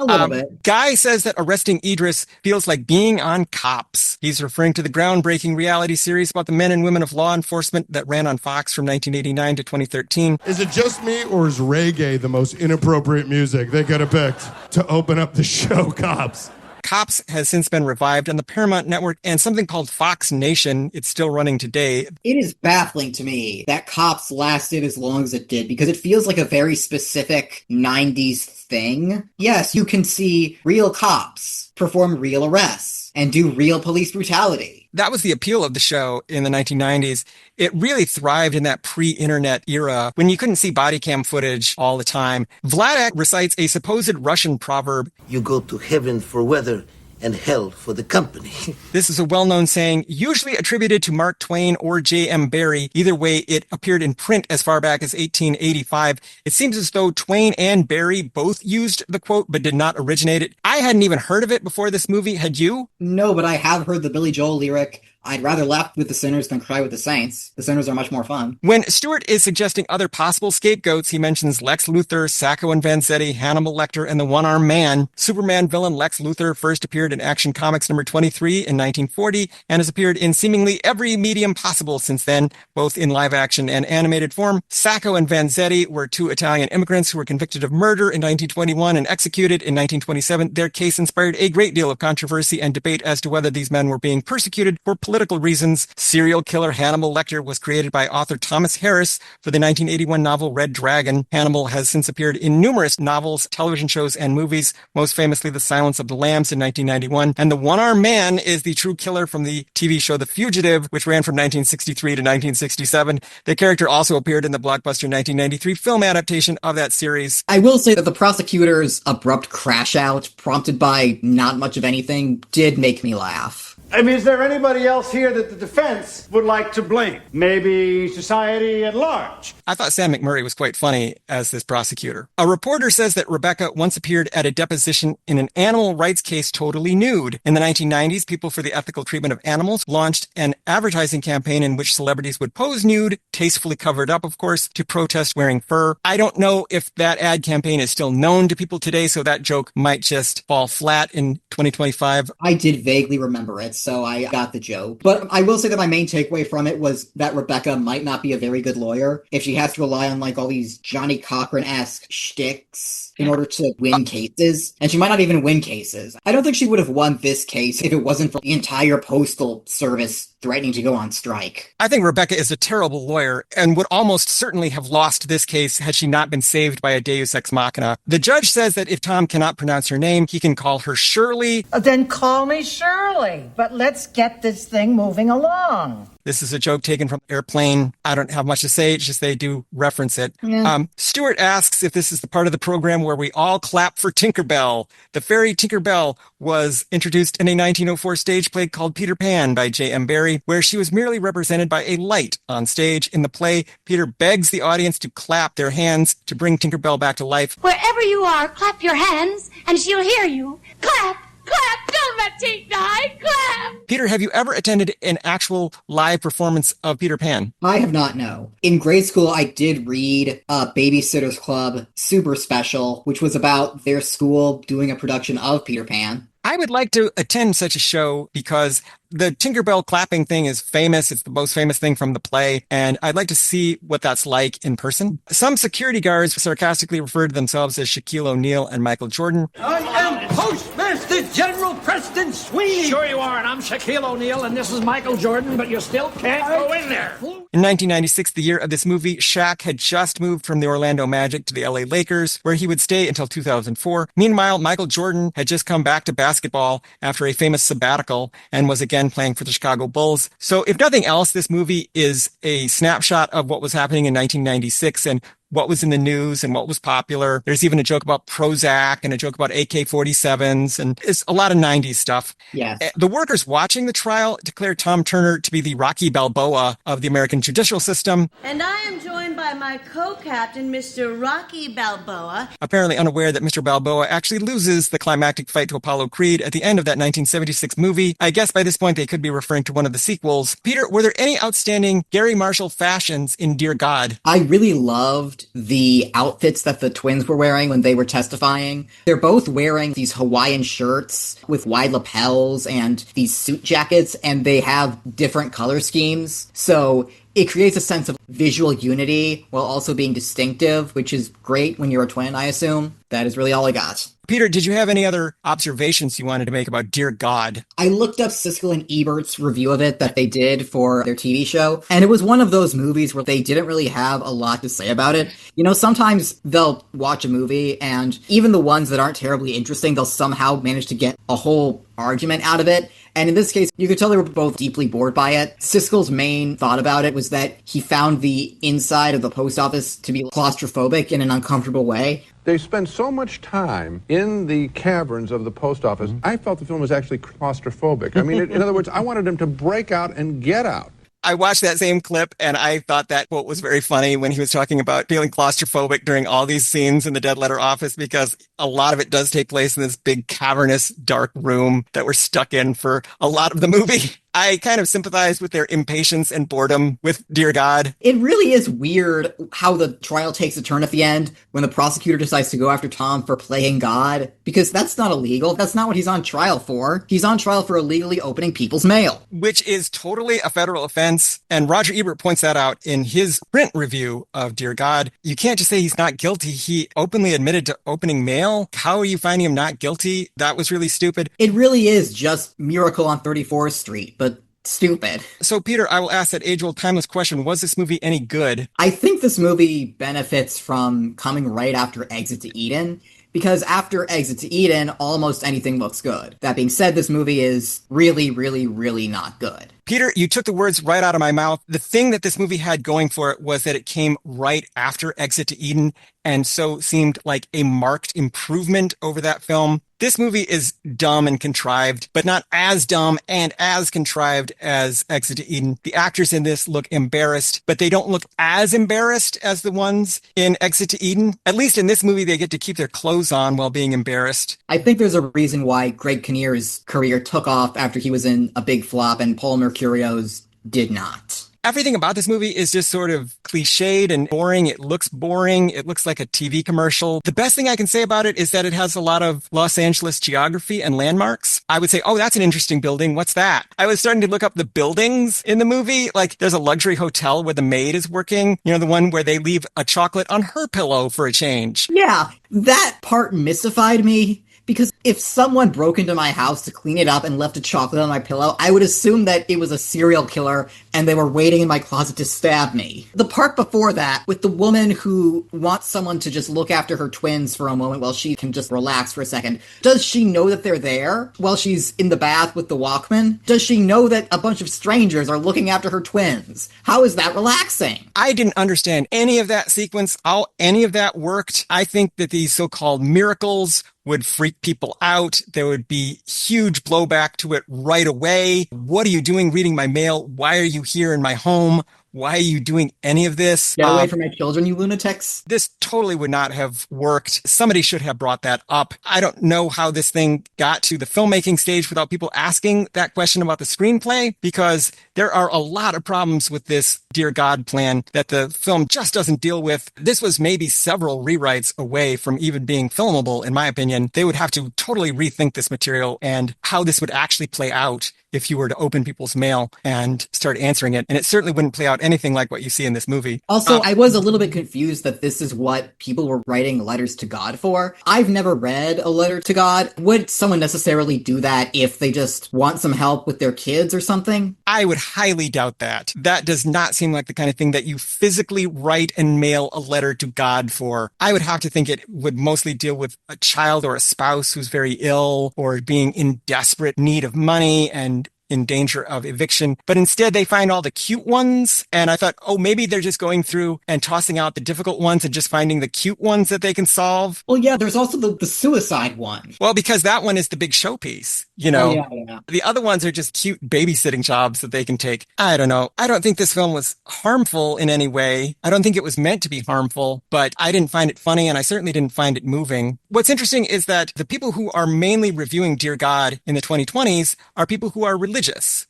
Guy says that arresting Idris feels like being on Cops. He's referring to the groundbreaking reality series about the men and women of law enforcement that ran on Fox from 1989 to 2013. Is it just me, or is reggae the most inappropriate music they could have picked to open up the show Cops? Cops has since been revived on the Paramount Network and something called Fox Nation. It's still running today. It is baffling to me that Cops lasted as long as it did because it feels like a very specific 90s thing. Yes, you can see real cops perform real arrests and do real police brutality. That was the appeal of the show in the 1990s. It really thrived in that pre-internet era when you couldn't see body cam footage all the time. Vladak recites a supposed Russian proverb. You go to heaven for weather and hell for the company. This is a well-known saying, usually attributed to Mark Twain or J.M. Barrie. Either way, it appeared in print as far back as 1885. It seems as though Twain and Barrie both used the quote, but did not originate it. I hadn't even heard of it before this movie. Had you? No, but I have heard the Billy Joel lyric, I'd rather laugh with the sinners than cry with the saints. The sinners are much more fun. When Stewart is suggesting other possible scapegoats, he mentions Lex Luthor, Sacco and Vanzetti, Hannibal Lecter, and the One-Armed Man. Superman villain Lex Luthor first appeared in Action Comics number 23 in 1940 and has appeared in seemingly every medium possible since then, both in live action and animated form. Sacco and Vanzetti were two Italian immigrants who were convicted of murder in 1921 and executed in 1927. Their case inspired a great deal of controversy and debate as to whether these men were being persecuted for political reasons. Serial killer Hannibal Lecter was created by author Thomas Harris for the 1981 novel Red Dragon. Hannibal has since appeared in numerous novels, television shows, and movies, most famously The Silence of the Lambs in 1991. And the One-Armed Man is the true killer from the TV show The Fugitive, which ran from 1963 to 1967. The character also appeared in the blockbuster 1993 film adaptation of that series. I will say that the prosecutor's abrupt crash out, prompted by not much of anything, did make me laugh. I mean, is there anybody else here that the defense would like to blame? Maybe society at large? I thought Sam McMurray was quite funny as this prosecutor. A reporter says that Rebecca once appeared at a deposition in an animal rights case totally nude. In the 1990s, People for the Ethical Treatment of Animals launched an advertising campaign in which celebrities would pose nude, tastefully covered up, of course, to protest wearing fur. I don't know if that ad campaign is still known to people today, so that joke might just fall flat in 2025. I did vaguely remember it, so I got the joke. But I will say that my main takeaway from it was that Rebecca might not be a very good lawyer if she has to rely on, like, all these Johnny Cochran-esque shticks in order to win cases. And she might not even win cases. I don't think she would have won this case if it wasn't for the entire postal service threatening to go on strike. I think Rebecca is a terrible lawyer and would almost certainly have lost this case had she not been saved by a deus ex machina. The judge says that if Tom cannot pronounce her name, he can call her Shirley. Then call me Shirley, but let's get this thing moving along. This is a joke taken from Airplane. I don't have much to say. It's just they do reference it. Yeah. Stewart asks if this is the part of the program where we all clap for Tinkerbell. The fairy Tinkerbell was introduced in a 1904 stage play called Peter Pan by J.M. Barrie, where she was merely represented by a light on stage. In the play, Peter begs the audience to clap their hands to bring Tinkerbell back to life. Wherever you are, clap your hands, and she'll hear you. Clap! Clap! Don't let Tink die! Clap! Peter, have you ever attended an actual live performance of Peter Pan? I have not, no. In grade school, I did read Babysitter's Club Super Special, which was about their school doing a production of Peter Pan. I would like to attend such a show because the Tinkerbell clapping thing is famous. It's the most famous thing from the play, and I'd like to see what that's like in person. Some security guards sarcastically referred to themselves as Shaquille O'Neal and Michael Jordan. I am Postmaster General Preston Sweeney. Sure you are, and I'm Shaquille O'Neal, and this is Michael Jordan, but you still can't go in there. In 1996, the year of this movie, Shaq had just moved from the Orlando Magic to the LA Lakers, where he would stay until 2004. Meanwhile, Michael Jordan had just come back to basketball after a famous sabbatical and was again playing for the Chicago Bulls. So if nothing else, this movie is a snapshot of what was happening in 1996 and what was in the news and what was popular. There's even a joke about Prozac and a joke about AK-47s, and it's a lot of 90s stuff. Yes. The workers watching the trial declared Tom Turner to be the Rocky Balboa of the American judicial system. And I am joined by my co-captain, Mr. Rocky Balboa. Apparently unaware that Mr. Balboa actually loses the climactic fight to Apollo Creed at the end of that 1976 movie. I guess by this point they could be referring to one of the sequels. Peter, were there any outstanding Garry Marshall fashions in Dear God? I really loved the outfits that the twins were wearing when they were testifying. They're both wearing these Hawaiian shirts with wide lapels and these suit jackets, and they have different color schemes. So it creates a sense of visual unity while also being distinctive, which is great when you're a twin, I assume. That is really all I got. Peter, did you have any other observations you wanted to make about Dear God? I looked up Siskel and Ebert's review of it that they did for their TV show, and it was one of those movies where they didn't really have a lot to say about it. You know, sometimes they'll watch a movie, and even the ones that aren't terribly interesting, they'll somehow manage to get a whole argument out of it. And in this case, you could tell they were both deeply bored by it. Siskel's main thought about it was that he found the inside of the post office to be claustrophobic in an uncomfortable way. They spend so much time in the caverns of the post office. I felt the film was actually claustrophobic. I mean, in other words, I wanted him to break out and get out. I watched that same clip and I thought that quote was very funny when he was talking about feeling claustrophobic during all these scenes in the Dead Letter office, because a lot of it does take place in this big cavernous dark room that we're stuck in for a lot of the movie. I kind of sympathize with their impatience and boredom with Dear God. It really is weird how the trial takes a turn at the end when the prosecutor decides to go after Tom for playing God, because that's not illegal. That's not what he's on trial for. He's on trial for illegally opening people's mail. Which is totally a federal offense. And Roger Ebert points that out in his print review of Dear God. You can't just say he's not guilty. He openly admitted to opening mail. How are you finding him not guilty? That was really stupid. It really is just Miracle on 34th Street, but stupid. So, Peter, I will ask that age-old timeless question. Was this movie any good? I think this movie benefits from coming right after Exit to Eden, because after Exit to Eden, almost anything looks good. That being said, this movie is really, really, really not good. Peter, you took the words right out of my mouth. The thing that this movie had going for it was that it came right after Exit to Eden, and so seemed like a marked improvement over that film. This movie is dumb and contrived, but not as dumb and as contrived as Exit to Eden. The actors in this look embarrassed, but they don't look as embarrassed as the ones in Exit to Eden. At least in this movie, they get to keep their clothes on while being embarrassed. I think there's a reason why Greg Kinnear's career took off after he was in a big flop and Paul Mercurio's did not. Everything about this movie is just sort of cliched and boring. It looks boring. It looks like a TV commercial. The best thing I can say about it is that it has a lot of Los Angeles geography and landmarks. I would say, oh, that's an interesting building. What's that? I was starting to look up the buildings in the movie. Like, there's a luxury hotel where the maid is working. You know, the one where they leave a chocolate on her pillow for a change. Yeah, that part mystified me. Because if someone broke into my house to clean it up and left a chocolate on my pillow, I would assume that it was a serial killer and they were waiting in my closet to stab me. The part before that, with the woman who wants someone to just look after her twins for a moment while she can just relax for a second, does she know that they're there while she's in the bath with the Walkman? Does she know that a bunch of strangers are looking after her twins? How is that relaxing? I didn't understand any of that sequence, how any of that worked. I think that these so-called miracles would freak people out. There would be huge blowback to it right away. What are you doing reading my mail? Why are you here in my home? Why are you doing any of this? Get away from my children, you lunatics. This totally would not have worked. Somebody should have brought that up. I don't know how this thing got to the filmmaking stage without people asking that question about the screenplay, because there are a lot of problems with this Dear God plan that the film just doesn't deal with. This was maybe several rewrites away from even being filmable, in my opinion. They would have to totally rethink this material and how this would actually play out if you were to open people's mail and start answering it. And it certainly wouldn't play out anything like what you see in this movie. Also, I was a little bit confused that this is what people were writing letters to God for. I've never read a letter to God. Would someone necessarily do that if they just want some help with their kids or something? I would highly doubt that. That does not seem like the kind of thing that you physically write and mail a letter to God for. I would have to think it would mostly deal with a child or a spouse who's very ill or being in desperate need of money and in danger of eviction. But instead, they find all the cute ones. And I thought, oh, maybe they're just going through and tossing out the difficult ones and just finding the cute ones that they can solve. Well, yeah, there's also the suicide one. Well, because that one is the big showpiece, you know. Oh, yeah. The other ones are just cute babysitting jobs that they can take. I don't know. I don't think this film was harmful in any way. I don't think it was meant to be harmful, but I didn't find it funny and I certainly didn't find it moving. What's interesting is that the people who are mainly reviewing Dear God in the 2020s are people who are religious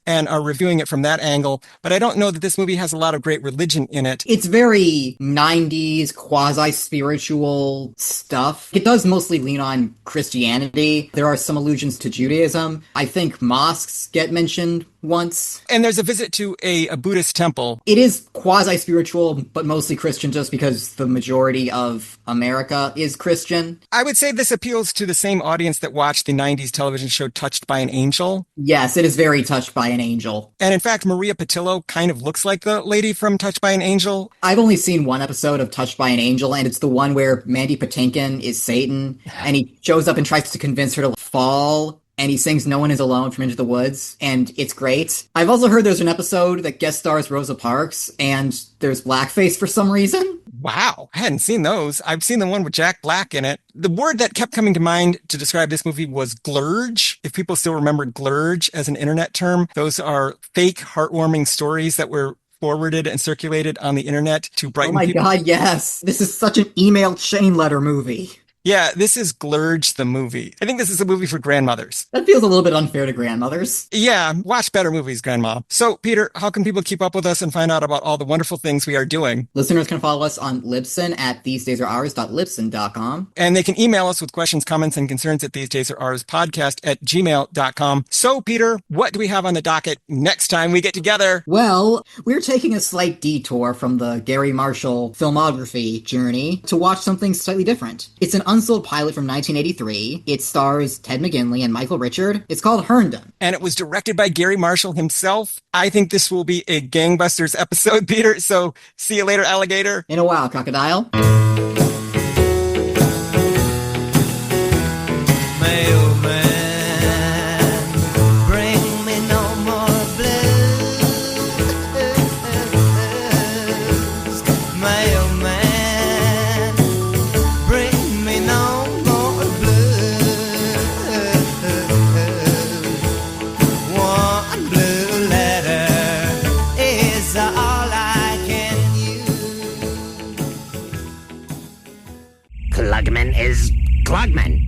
and are reviewing it from that angle. But I don't know that this movie has a lot of great religion in it. It's very 90s quasi-spiritual stuff. It does mostly lean on Christianity. There are some allusions to Judaism. I think mosques get mentioned once. And there's a visit to a Buddhist temple. It is quasi-spiritual, but mostly Christian just because the majority of America is Christian. I would say this appeals to the same audience that watched the 90s television show Touched by an Angel. Yes, it is very Touched by an Angel. And in fact, Maria Patillo kind of looks like the lady from Touched by an Angel. I've only seen one episode of Touched by an Angel, and it's the one where Mandy Patinkin is Satan, and he shows up and tries to convince her to fall. and he sings No One Is Alone from Into the Woods, and it's great. I've also heard there's an episode that guest stars Rosa Parks, and there's blackface for some reason. Wow, I hadn't seen those. I've seen the one with Jack Black in it. The word that kept coming to mind to describe this movie was glurge. If people still remember glurge as an internet term, those are fake, heartwarming stories that were forwarded and circulated on the internet to brighten people. Oh my god, yes! This is such an email chain letter movie. Yeah, this is Glurge the movie. I think this is a movie for grandmothers. That feels a little bit unfair to grandmothers. Yeah, watch better movies, Grandma. So, Peter, how can people keep up with us and find out about all the wonderful things we are doing? Listeners can follow us on Libsyn at thesedaysareours.libsyn.com. And they can email us with questions, comments, and concerns at thesedaysareuourspodcast@gmail.com. So, Peter, what do we have on the docket next time we get together? Well, we're taking a slight detour from the Garry Marshall filmography journey to watch something slightly different. It's an unsold pilot from 1983. It stars Ted McGinley and Michael Richard. It's called Herndon. And it was directed by Garry Marshall himself. I think this will be a gangbusters episode, Peter. So see you later, alligator. In a while, crocodile. Klugman is Klugman.